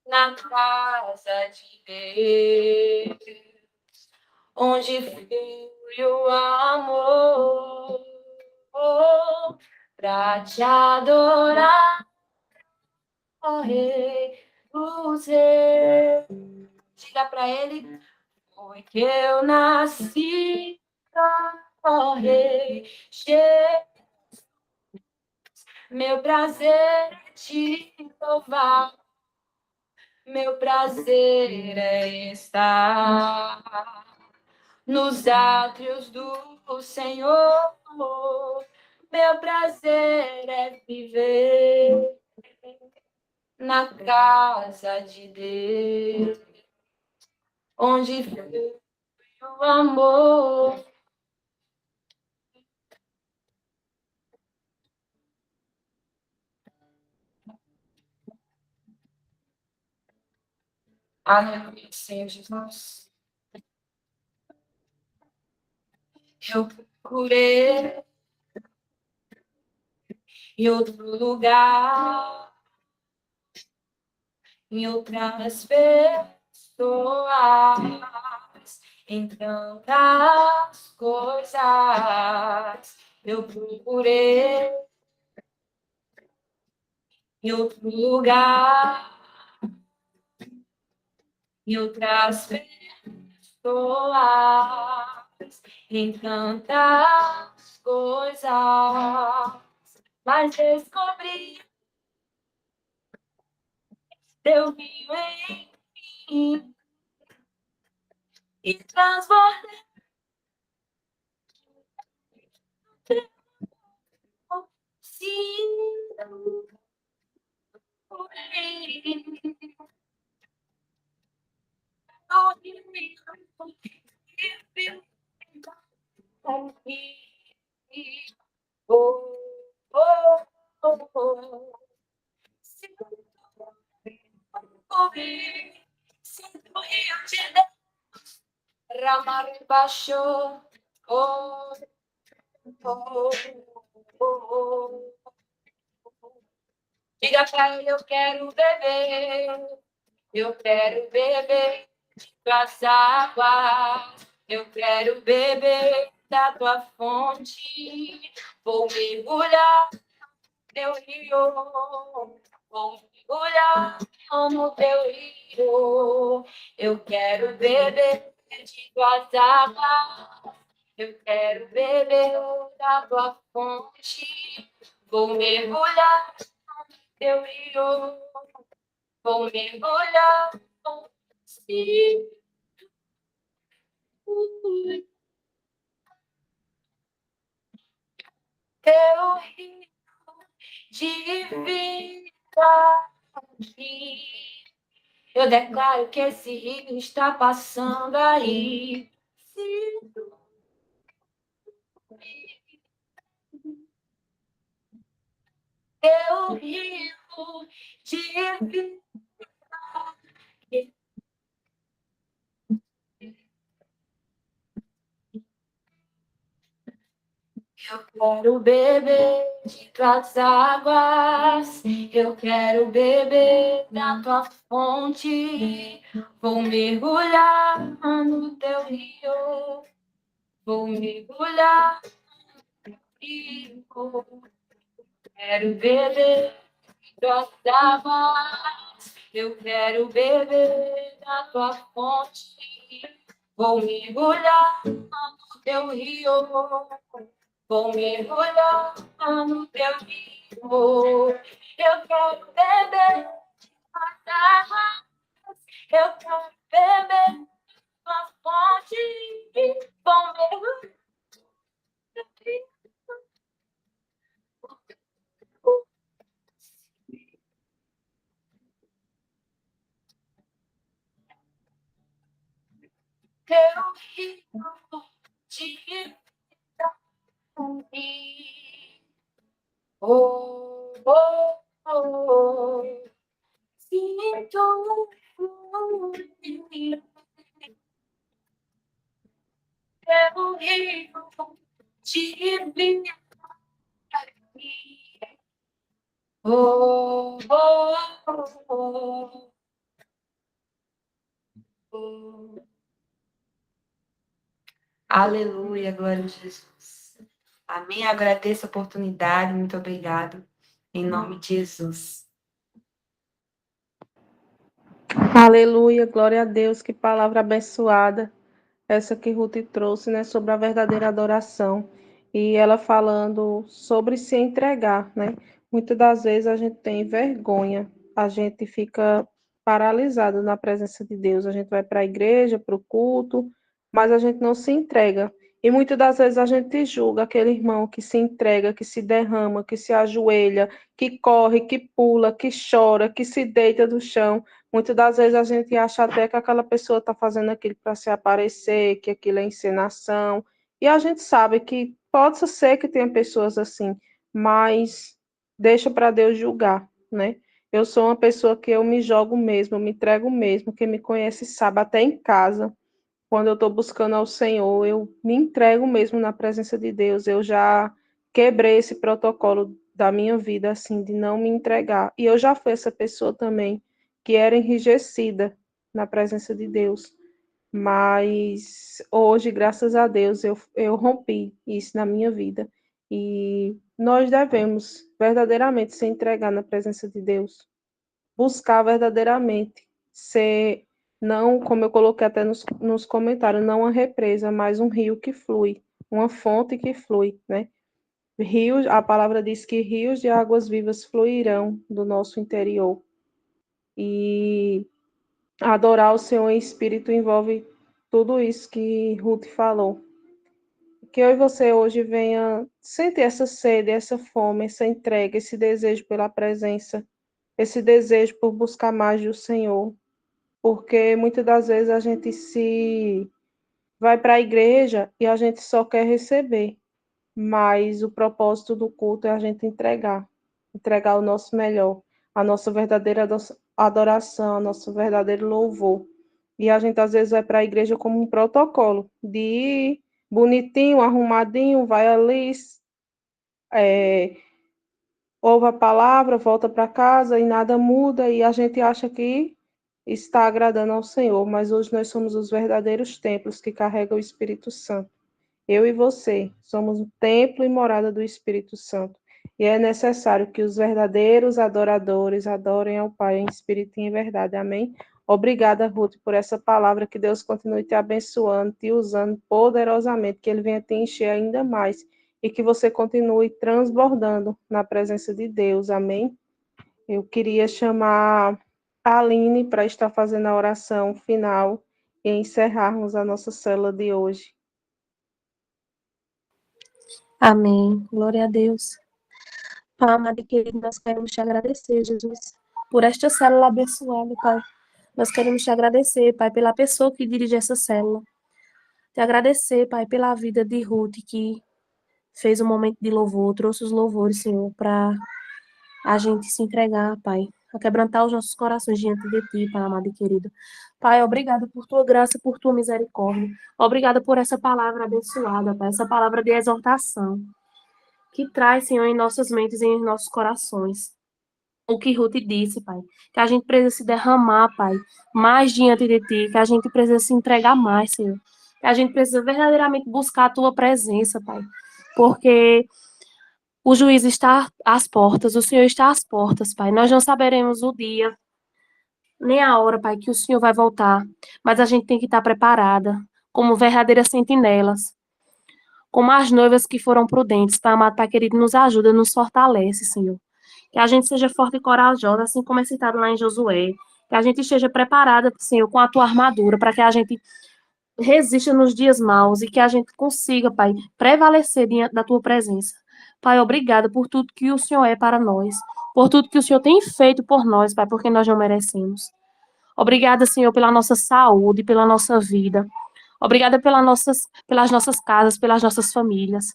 na casa de Deus, onde flui o amor, para te adorar, ó Rei dos Reis. Diga para ele, foi que eu nasci pra Rei Jesus. Meu prazer é te louvar, meu prazer é estar nos átrios do Senhor. Meu prazer é viver na casa de Deus, onde flui o amor. Aleluia, Senhor Jesus. Eu procurei em outro lugar, em outras pessoas, em tantas coisas. Eu procurei em outro lugar, em outras pessoas, em tantas coisas, mas descobri teu rio em mim e transbordei. Sim, oh, oh, oh, oh. Sinto o rio de Deus ramar embaixo. Oh, oh, oh, oh. Diga pra ele, eu quero beber das águas, eu quero beber da tua fonte, vou mergulhar no teu rio, vou mergulhar no teu rio, eu quero beber de tuas águas, eu quero beber da tua fonte, vou mergulhar no teu rio, vou mergulhar no rio. Teu rio de vida. Eu declaro que esse rio está passando aí. Teu rio de vida. Eu quero beber de tuas águas, eu quero beber da tua fonte, vou mergulhar no teu rio, vou mergulhar no rio, quero beber de tuas águas, eu quero beber da tua fonte, vou mergulhar no teu rio. Vou mergulhar no teu rio. Eu quero beber as águas. Eu quero beber uma fonte. Vou mergulhar no teu rio. Teu rio de vida. Oh, oh, oh. Sinto teu rio de vida. Oh, oh, oh, oh. Aleluia, glória a Jesus. Amém. Agradeço a oportunidade, muito obrigado. Em nome de Jesus. Aleluia, glória a Deus, que palavra abençoada. Essa que Ruth trouxe, né, sobre a verdadeira adoração. E ela falando sobre se entregar, né? Muitas das vezes a gente tem vergonha, a gente fica paralisado na presença de Deus. A gente vai para a igreja, para o culto, mas a gente não se entrega. E muitas das vezes a gente julga aquele irmão que se entrega, que se derrama, que se ajoelha, que corre, que pula, que chora, que se deita do chão. Muitas das vezes a gente acha até que aquela pessoa está fazendo aquilo para se aparecer, que aquilo é encenação. E a gente sabe que pode ser que tenha pessoas assim, mas deixa para Deus julgar, né? Eu sou uma pessoa que eu me jogo mesmo, eu me entrego mesmo. Quem me conhece sabe, até em casa, quando eu estou buscando ao Senhor, eu me entrego mesmo na presença de Deus. Eu já quebrei esse protocolo da minha vida, assim, de não me entregar. E eu já fui essa pessoa também que era enrijecida na presença de Deus. Mas hoje, graças a Deus, eu rompi isso na minha vida. E nós devemos verdadeiramente se entregar na presença de Deus, buscar verdadeiramente ser, não, como eu coloquei até nos comentários, não uma represa, mas um rio que flui, uma fonte que flui, né? Rios, a palavra diz que rios de águas vivas fluirão do nosso interior. E adorar o Senhor em espírito envolve tudo isso que Ruth falou. Que eu e você hoje venha sentir essa sede, essa fome, essa entrega, esse desejo pela presença, esse desejo por buscar mais do Senhor, porque muitas das vezes a gente se vai para a igreja e a gente só quer receber, mas o propósito do culto é a gente entregar o nosso melhor, a nossa verdadeira adoração, o nosso verdadeiro louvor. E a gente às vezes vai para a igreja como um protocolo de ir bonitinho, arrumadinho, vai ali, ouve a palavra, volta para casa e nada muda, e a gente acha que está agradando ao Senhor, mas hoje nós somos os verdadeiros templos que carregam o Espírito Santo. Eu e você somos o templo e morada do Espírito Santo. E é necessário que os verdadeiros adoradores adorem ao Pai em espírito e em verdade. Amém? Obrigada, Ruth, por essa palavra. Que Deus continue te abençoando, te usando poderosamente, que Ele venha te encher ainda mais e que você continue transbordando na presença de Deus. Amém? Eu queria chamar a Aline para estar fazendo a oração final e encerrarmos a nossa célula de hoje. Amém. Glória a Deus. Pai, amado e querido, nós queremos te agradecer, Jesus, por esta célula abençoada, Pai. Nós queremos te agradecer, Pai, pela pessoa que dirige essa célula. Te agradecer, Pai, pela vida de Ruth, que fez um momento de louvor, trouxe os louvores, Senhor, para a gente se entregar, Pai, a quebrantar os nossos corações diante de Ti, Pai amado e querido. Pai, obrigada por Tua graça, por Tua misericórdia. Obrigada por essa palavra abençoada, Pai, essa palavra de exortação, que traz, Senhor, em nossas mentes e em nossos corações o que Ruth disse, Pai, que a gente precisa se derramar, Pai, mais diante de Ti, que a gente precisa se entregar mais, Senhor, que a gente precisa verdadeiramente buscar a Tua presença, Pai, porque o juiz está às portas, o Senhor está às portas, Pai. Nós não saberemos o dia, nem a hora, Pai, que o Senhor vai voltar, mas a gente tem que estar preparada, como verdadeiras sentinelas, como as noivas que foram prudentes, Pai amado, Pai querido, nos ajuda, nos fortalece, Senhor. Que a gente seja forte e corajosa, assim como é citado lá em Josué. Que a gente esteja preparada, Senhor, com a tua armadura, para que a gente resista nos dias maus e que a gente consiga, Pai, prevalecer diante da tua presença. Pai, obrigada por tudo que o Senhor é para nós, por tudo que o Senhor tem feito por nós, Pai, porque nós não merecemos. Obrigada, Senhor, pela nossa saúde, pela nossa vida. Obrigada pelas nossas casas, pelas nossas famílias.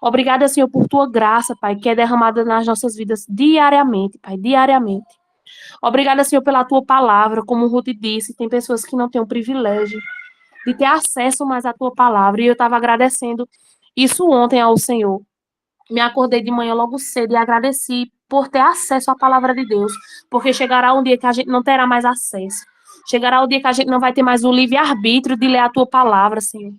Obrigada, Senhor, por tua graça, Pai, que é derramada nas nossas vidas diariamente, Pai, diariamente. Obrigada, Senhor, pela tua palavra, como o Ruth disse, tem pessoas que não têm o privilégio de ter acesso mais à tua palavra, e eu estava agradecendo isso ontem ao Senhor. Me acordei de manhã logo cedo e agradeci por ter acesso à palavra de Deus, porque chegará um dia que a gente não terá mais acesso. Chegará o dia que a gente não vai ter mais o livre-arbítrio de ler a tua palavra, Senhor.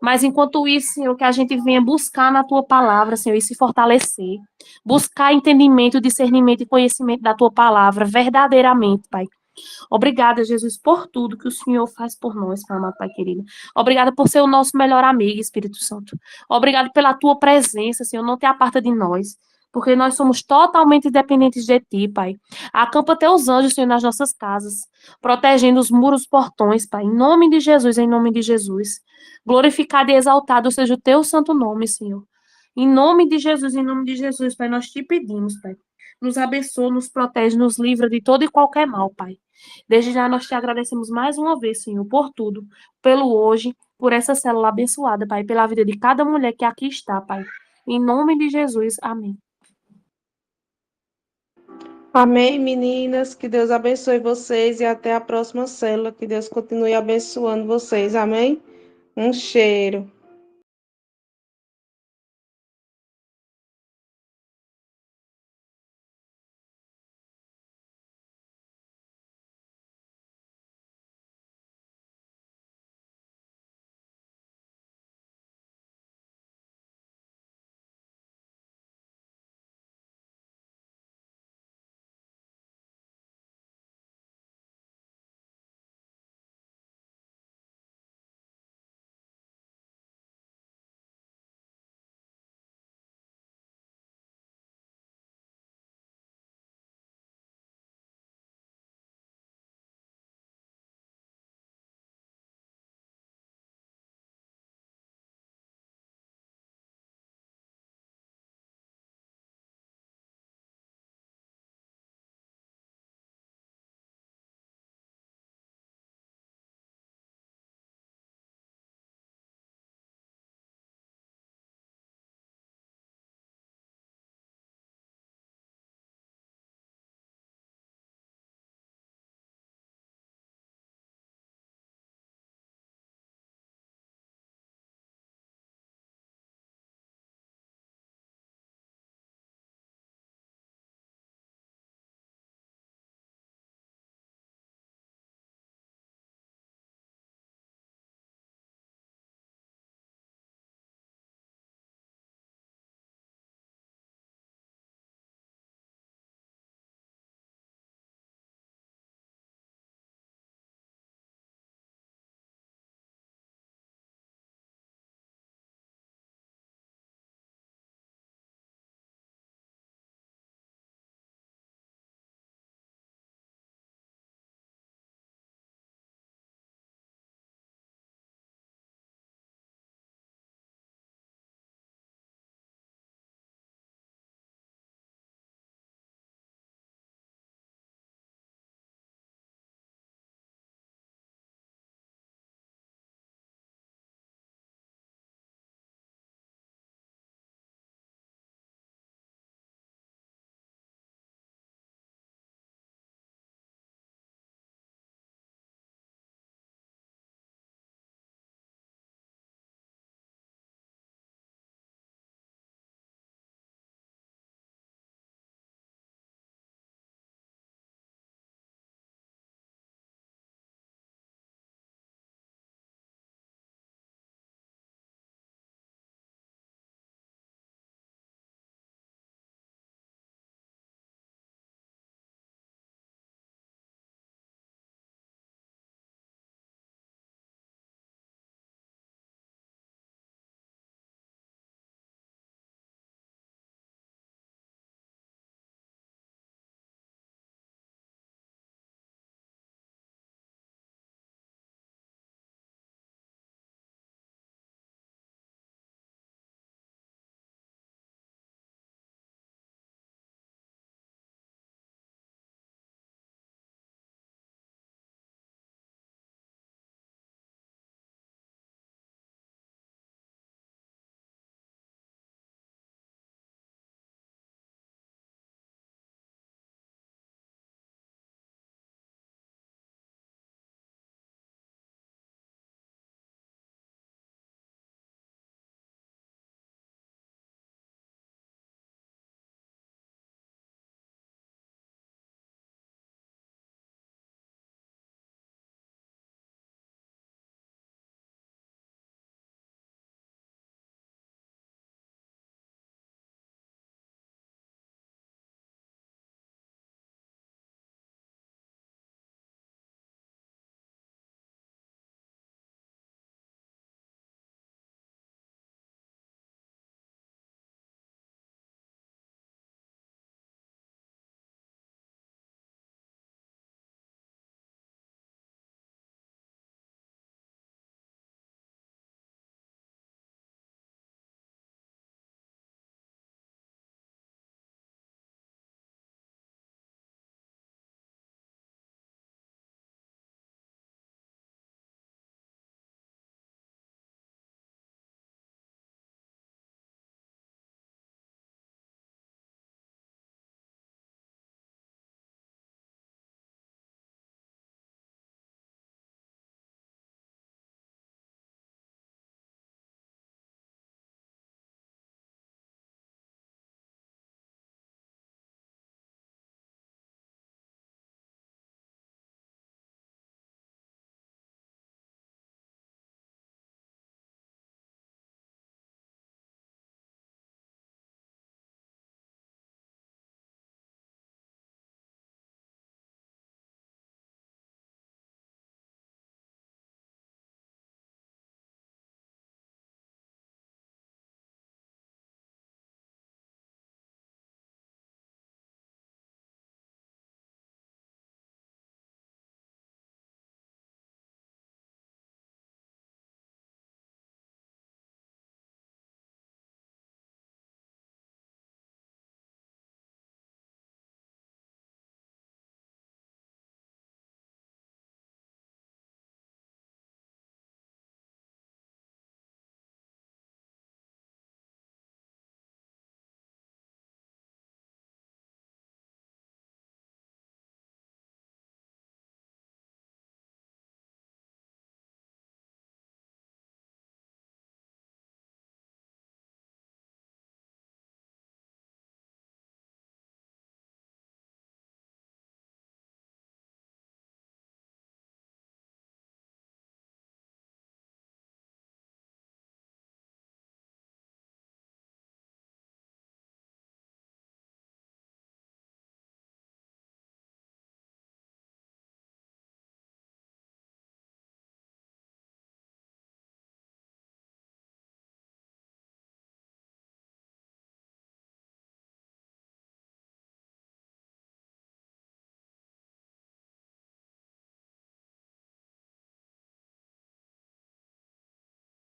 Mas enquanto isso, Senhor, que a gente venha buscar na tua palavra, Senhor, e se fortalecer. Buscar entendimento, discernimento e conhecimento da tua palavra verdadeiramente, Pai. Obrigada, Jesus, por tudo que o Senhor faz por nós, Pai amado, Pai querido. Obrigada por ser o nosso melhor amigo, Espírito Santo. Obrigada pela tua presença, Senhor, não te aparta de nós, porque nós somos totalmente dependentes de ti, Pai. Acampa teus anjos, Senhor, nas nossas casas, protegendo os muros, portões, Pai, em nome de Jesus, em nome de Jesus. Glorificado e exaltado seja o teu santo nome, Senhor. Em nome de Jesus, Pai, nós te pedimos, Pai. Nos abençoa, nos protege, nos livra de todo e qualquer mal, Pai. Desde já nós te agradecemos mais uma vez, Senhor, por tudo, pelo hoje, por essa célula abençoada, Pai, pela vida de cada mulher que aqui está, Pai. Em nome de Jesus, amém. Amém, meninas. Que Deus abençoe vocês e até a próxima célula. Que Deus continue abençoando vocês. Amém? Um cheiro.